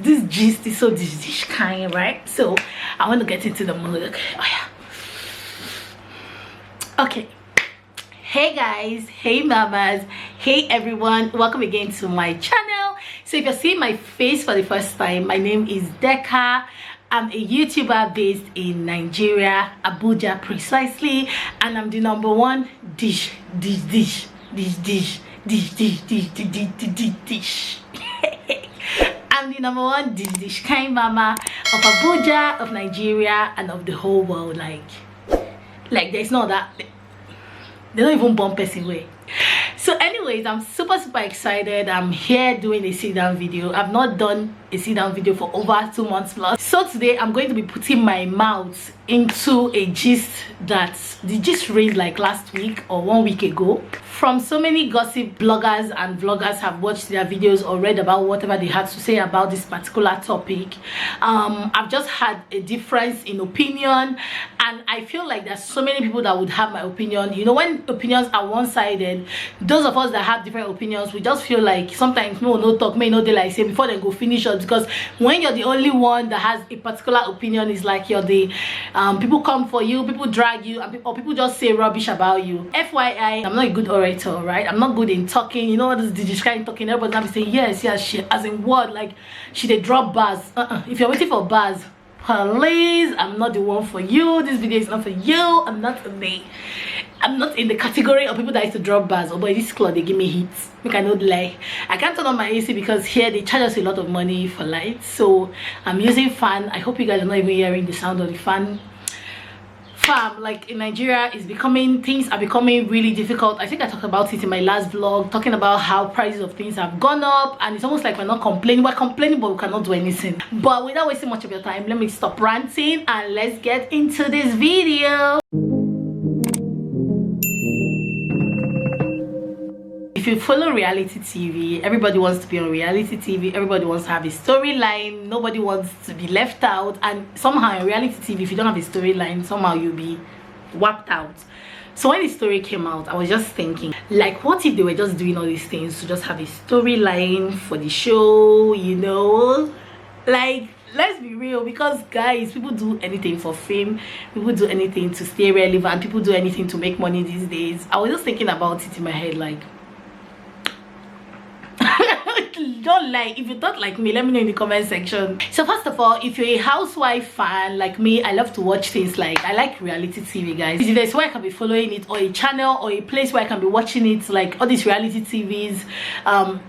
this gist is so dish kind, right? So I want to get into the mood. Okay, oh yeah. Okay, hey guys, hey mamas, hey everyone, welcome again to my channel. So if you're seeing my face for the first time, my name is Deka. I'm a YouTuber based in Nigeria, Abuja precisely, and I'm the #1 dish. I'm the #1 dish kind mama of Abuja, of Nigeria, and of the whole world. Like there's no that, they don't even bump us away. So anyways, I'm super excited. I'm here doing a sit down video. I've not done a sit down video for over 2 months plus. So today I'm going to be putting my mouth into a gist that the gist raised like last week or 1 week ago. From so many gossip bloggers and vloggers have watched their videos or read about whatever they had to say about this particular topic. I've just had a difference in opinion, and I feel like there's so many people that would have my opinion. You know, when opinions are one-sided, those of us that have different opinions, we just feel like sometimes no talk, may no they like say before they go finish us, because when you're the only one that has a particular opinion, it's like you're the people come for you, people drag you, and or people just say rubbish about you. FYI, I'm not a good orator, right? I'm not good in talking. You know what this is kind of talking, everybody's gonna be saying yes, she, as in word, like she they drop bars. If you're waiting for bars, please, I'm not the one for you. This video is not for you. I'm not in the category of people that used to drop bars. Oh boy, this club they give me hits. I cannot lie. I can't turn on my AC because here they charge us a lot of money for lights. So I'm using fan. I hope you guys are not even hearing the sound of the fan. Fam, like in Nigeria, things are becoming really difficult. I think I talked about it in my last vlog, talking about how prices of things have gone up, and it's almost like we're not complaining. We're complaining, but we cannot do anything. But without wasting much of your time, let me stop ranting and let's get into this video. If you follow reality TV, everybody wants to be on reality TV. Everybody wants to have a storyline. Nobody wants to be left out. And somehow in reality TV, if you don't have a storyline, somehow you'll be wiped out. So when the story came out, I was just thinking, like, what if they were just doing all these things to just have a storyline for the show, you know? Like, let's be real, because guys, people do anything for fame, people do anything to stay relevant, people do anything to make money these days. I was just thinking about it in my head, like, don't lie. If you thought like me, let me know in the comment section. So first of all, if you're a housewife fan like me, I love to watch things like, I like reality TV, guys. If there's where I can be following it, or a channel or a place where I can be watching it, like all these reality TVs,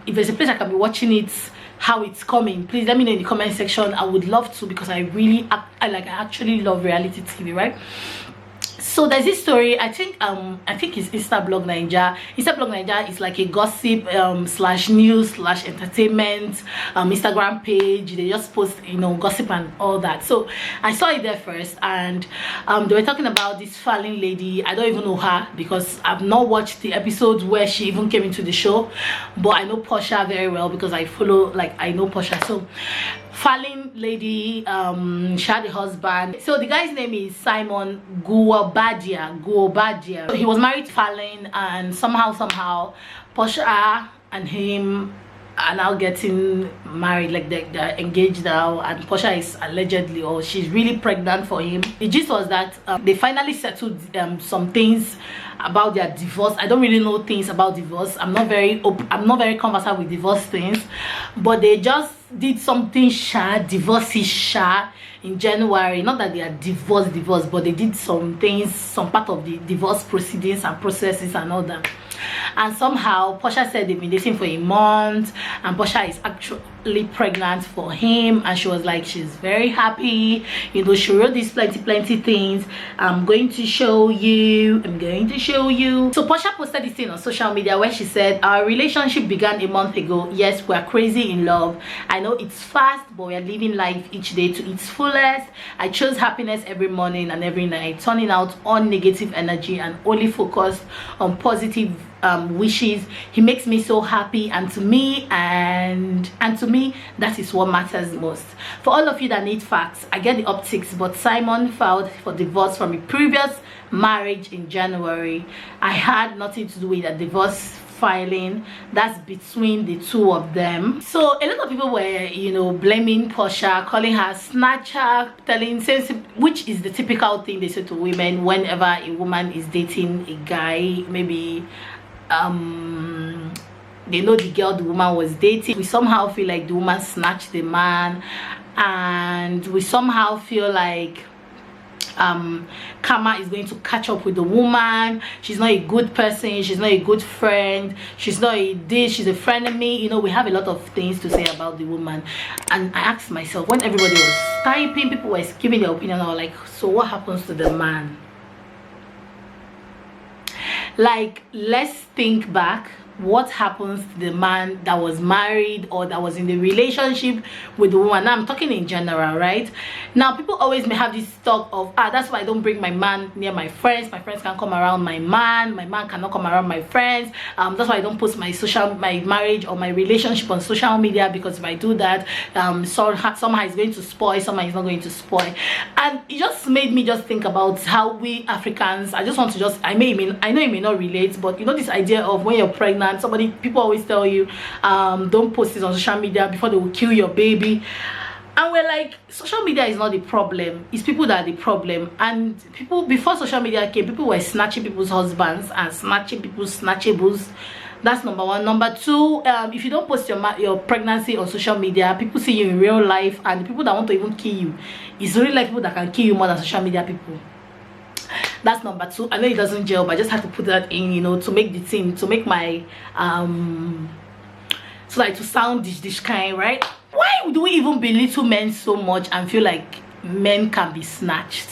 if there's a place I can be watching it, how it's coming, please let me know in the comment section. I would love to, because I actually love reality TV, right? So there's this story, I think it's Instablog Nigeria. Instablog Nigeria is like a gossip slash news slash entertainment Instagram page. They just post, you know, gossip and all that. So I saw it there first, and they were talking about this fallen lady. I don't even know her because I've not watched the episode where she even came into the show, but I know Portia very well because I know Portia. So fallen lady, she had a husband. So the guy's name is Simon Guobadia. So he was married to Fallon, and somehow Portia and him are now getting married, like they're engaged now, and Portia is allegedly, or she's really pregnant for him. The gist was that they finally settled some things about their divorce. I don't really know things about divorce. I'm not very conversant with divorce things, but they just did something divorce-ish in January. Not that they are divorced, but they did some things, some part of the divorce proceedings and processes and all that. And somehow Portia said they've been dating for a month, and Portia is actually pregnant for him, and she was like, she's very happy, you know. She wrote these plenty things. I'm going to show you. So Portia posted this thing on social media where she said, our relationship began a month ago. Yes, we're crazy in love. I know it's fast, but we're living life each day to its fullest. I chose happiness every morning and every night, turning out on negative energy and only focused on positive wishes. He makes me so happy, and to me that is what matters most. For all of you that need facts, I get the optics, but Simon filed for divorce from a previous marriage in January. I had nothing to do with a divorce filing. That's between the two of them. So a lot of people were, you know, blaming Portia, calling her snatcher, which is the typical thing they say to women whenever a woman is dating a guy. Maybe they know the girl the woman was dating. We somehow feel like the woman snatched the man, and we somehow feel like karma is going to catch up with the woman. She's not a good person, she's not a good friend, she's not a this, she's a frenemy. You know, we have a lot of things to say about the woman. And I asked myself, when everybody was typing, people were giving their opinion, I was like, so what happens to the man? Like, let's think back. What happens to the man that was married or that was in the relationship with the woman? Now I'm talking in general, right? Now people always may have this talk of, that's why I don't bring my man near my friends can't come around my man cannot come around my friends. That's why I don't post my marriage or my relationship on social media, because if I do that, somehow it's going to spoil, somehow it's not going to spoil. And it just made me just think about how we Africans, I know it may not relate, but you know, this idea of when you're pregnant, people always tell you don't post this on social media before they will kill your baby. And we're like, social media is not the problem, it's people that are the problem. And people, before social media came, people were snatching people's husbands and snatching people's snatchables. That's number one. Number two, if you don't post your pregnancy on social media, people see you in real life, and the people that want to even kill you, it's really like people that can kill you more than social media people. That's number two. I know it doesn't gel, but I just have to put that in, you know, to make the thing, to make my so like to sound this kind, right? Why do we even belittle men so much and feel like men can be snatched?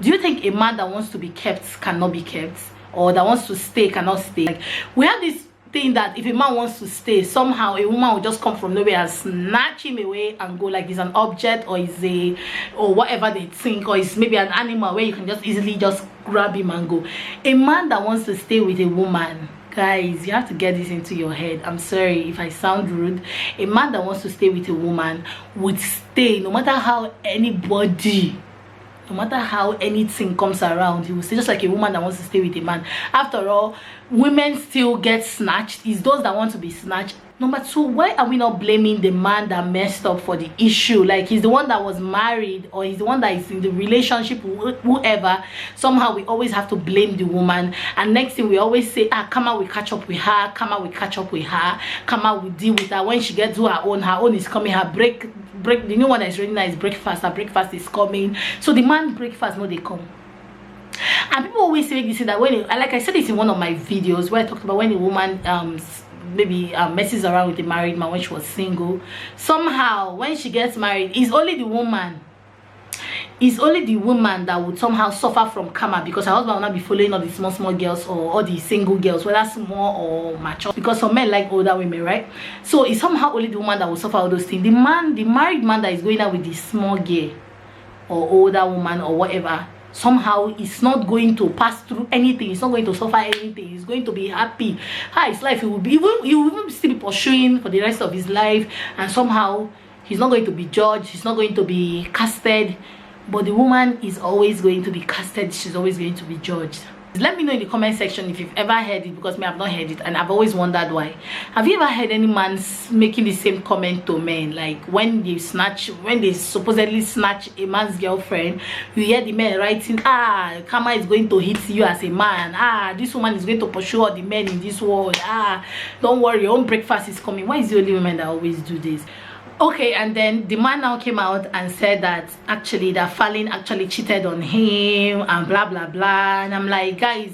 Do you think a man that wants to be kept cannot be kept, or that wants to stay cannot stay? Like, we have this thing that if a man wants to stay, somehow a woman will just come from nowhere and snatch him away and go, like he's an object, or is or whatever they think, or it's maybe an animal where you can just easily just grab him and go. A man that wants to stay with a woman, guys, you have to get this into your head. I'm sorry if I sound rude. A man that wants to stay with a woman would stay no matter how no matter how anything comes around. He will stay, just like a woman that wants to stay with a man. After all, women still get snatched. It's those that want to be snatched. Number two, why are we not blaming the man that messed up for the issue? Like, he's the one that was married, or he's the one that is in the relationship with whoever. Somehow we always have to blame the woman, and next thing we always say, karma will catch up with her, karma will catch up with her, karma will deal with her. When she gets to her own is coming. Her break the new one that is really nice, breakfast. Her breakfast is coming. So the man breakfast, no, they come. And people always say this, that when like I said this in one of my videos where I talked about when a woman maybe messes around with a married man when she was single, somehow when she gets married, it's only the woman that would somehow suffer from karma, because her husband will not be following all the small girls or all the single girls, whether small or mature, because some men like older women, right? So it's somehow only the woman that will suffer all those things. The married man that is going out with the small girl or older woman or whatever, somehow it's not going to pass through anything, it's not going to suffer anything, he's going to be happy. His life, he will even still be pursuing for the rest of his life, and somehow he's not going to be judged, he's not going to be casted. But the woman is always going to be casted, she's always going to be judged. Let me know in the comment section if you've ever heard it, because me, I've not heard it, and I've always wondered why. Have you ever heard any man making the same comment to men? Like, when they supposedly snatch a man's girlfriend, you hear the men writing, karma is going to hit you as a man, this woman is going to pursue all the men in this world, don't worry, your own breakfast is coming. Why is the only women that always do this? Okay, and then the man now came out and said that actually that Falin actually cheated on him and blah blah blah. And I'm like, guys,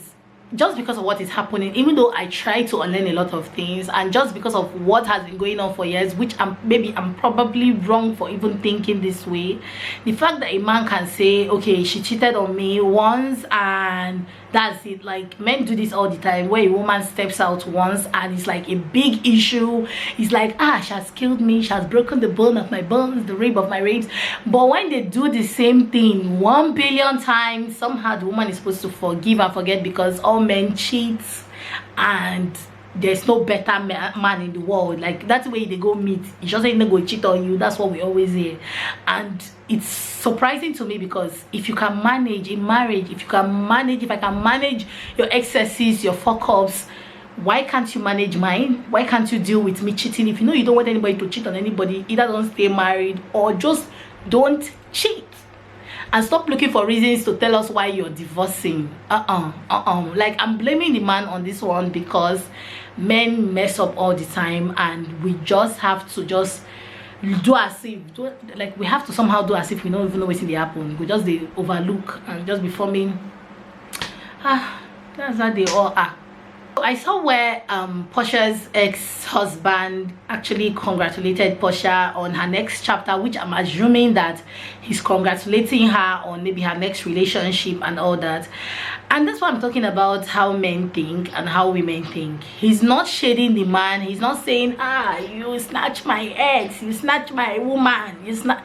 just because of what is happening, even though I try to unlearn a lot of things, and just because of what has been going on for years, which I'm probably wrong for even thinking this way, the fact that a man can say, okay, she cheated on me once and that's it. Like, men do this all the time, where a woman steps out once and it's like a big issue. It's like, she has killed me, she has broken the bone of my bones, the rib of my ribs. But when they do the same thing 1 billion times, somehow the woman is supposed to forgive and forget, because all men cheat and there's no better man in the world. Like, that's the way they go meet. It's just ain't go cheat on you. That's what we always hear. And it's surprising to me, because if you can manage in marriage, if I can manage your excesses, your fuck ups, why can't you manage mine? Why can't you deal with me cheating? If you know you don't want anybody to cheat on anybody, either don't stay married or just don't cheat. And stop looking for reasons to tell us why you're divorcing. Like, I'm blaming the man on this one, because men mess up all the time, and we just have to just do as if, like, we have to somehow do as if we don't even know what's in the happen. We just they overlook and just be forming. That's how they all are. I saw where Portia's ex-husband actually congratulated Portia on her next chapter, which I'm assuming that he's congratulating her on maybe her next relationship and all that. And that's what I'm talking about, how men think and how women think. He's not shading the man. He's not saying, you snatch my ex, you snatch my woman, you snatch.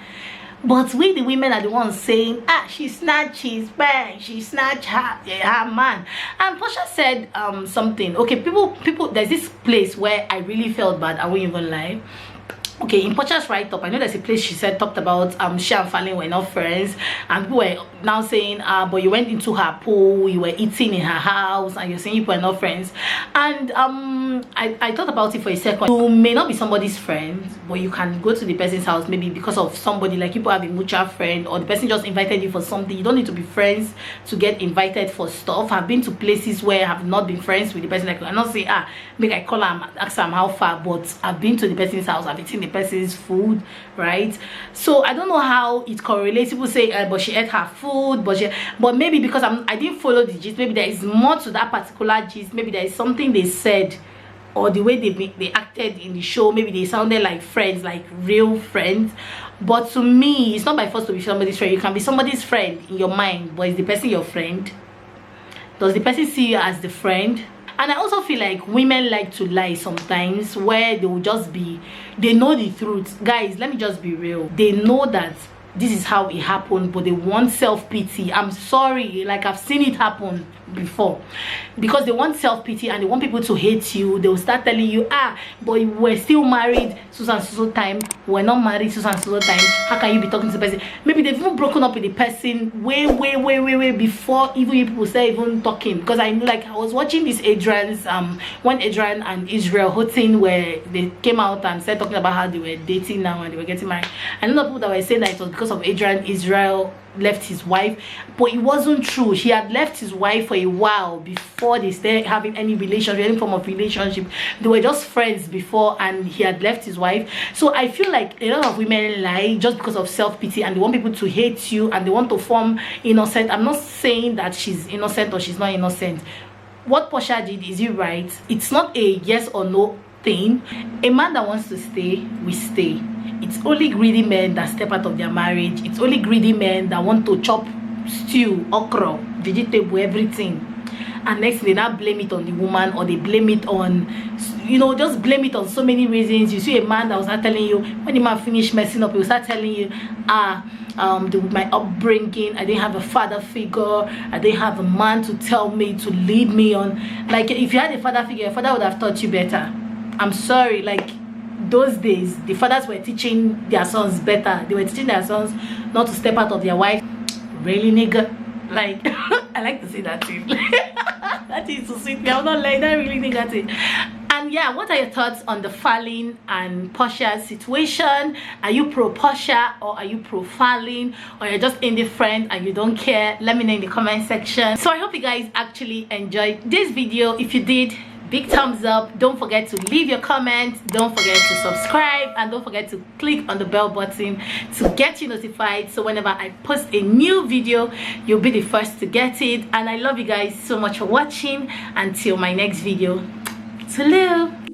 But we, the women, are the ones saying, she snatched his bag, she snatched her man. And Portia said something. Okay, people, there's this place where I really felt bad. I won't even lie. Okay, in Portia's write-up, I know there's a place she said talked about she and Fallen were not friends, and people were now saying but you went into her pool, you were eating in her house, and you're saying you were not friends. And I thought about it for a second. You may not be somebody's friend, but you can go to the person's house maybe because of somebody, like people have a mutual friend, or the person just invited you for something. You don't need to be friends to get invited for stuff. I've been to places where I have not been friends with the person. Like, I not say make I call her, ask her how far, but I've been to the person's house, I've eaten the person's food, right? So I don't know how it correlates. People say but she ate her food, but maybe because I didn't follow the gist, maybe there is more to that particular gist. Maybe there is something they said, or the way they acted in the show, maybe they sounded like friends, like real friends. But to me, it's not by force to be somebody's friend. You can be somebody's friend in your mind, but is the person your friend? Does the person see you as the friend? And I also feel like women like to lie sometimes, where they will just be, they know the truth. Guys, let me just be real. They know that this is how it happened, but they want self-pity. I'm sorry, like, I've seen it happen before, because they want self-pity and they want people to hate you. They will start telling you, but we're still married so time, we're not married so time. How can you be talking to the person? Maybe they've even broken up with the person way before even people say even talking. Because I was watching this Adrian's when Adrian and Israel Houghton, where they came out and said talking about how they were dating now and they were getting married. I know people that were saying that it was because of Adrian Israel left his wife, but it wasn't true. He had left his wife for a while before they started having any relationship, any form of relationship. They were just friends before, and he had left his wife. So I feel like a lot of women lie just because of self-pity, and they want people to hate you, and they want to form innocent. I'm not saying that she's innocent or she's not innocent. What Portia did, is it right? It's not a yes or no thing. A man that wants to stay will stay. It's only greedy men that step out of their marriage. It's only greedy men that want to chop stew, okra, vegetable, everything, and next they now blame it on the woman, or they blame it on, just blame it on so many reasons. You see a man that was not telling you, when the man finished messing up, he will start telling you, my upbringing, I didn't have a father figure, I didn't have a man to tell me, to lead me on. Like, if you had a father figure, your father would have taught you better. I'm sorry, like, those days the fathers were teaching their sons better. They were teaching their sons not to step out of their wife. Really, nigga? Like, I like to say that thing. That is so sweet. I'm not like that, really, nigga thing. And yeah, what are your thoughts on the Fallen and Portia situation? Are you pro Portia, or are you pro Fallen, or you're just indifferent and you don't care? Let me know in the comment section. So I hope you guys actually enjoyed this video. If you did, big thumbs up. Don't forget to leave your comments, don't forget to subscribe, and don't forget to click on the bell button to get you notified, so whenever I post a new video, you'll be the first to get it. And I love you guys so much for watching. Until my next video, toodaloo.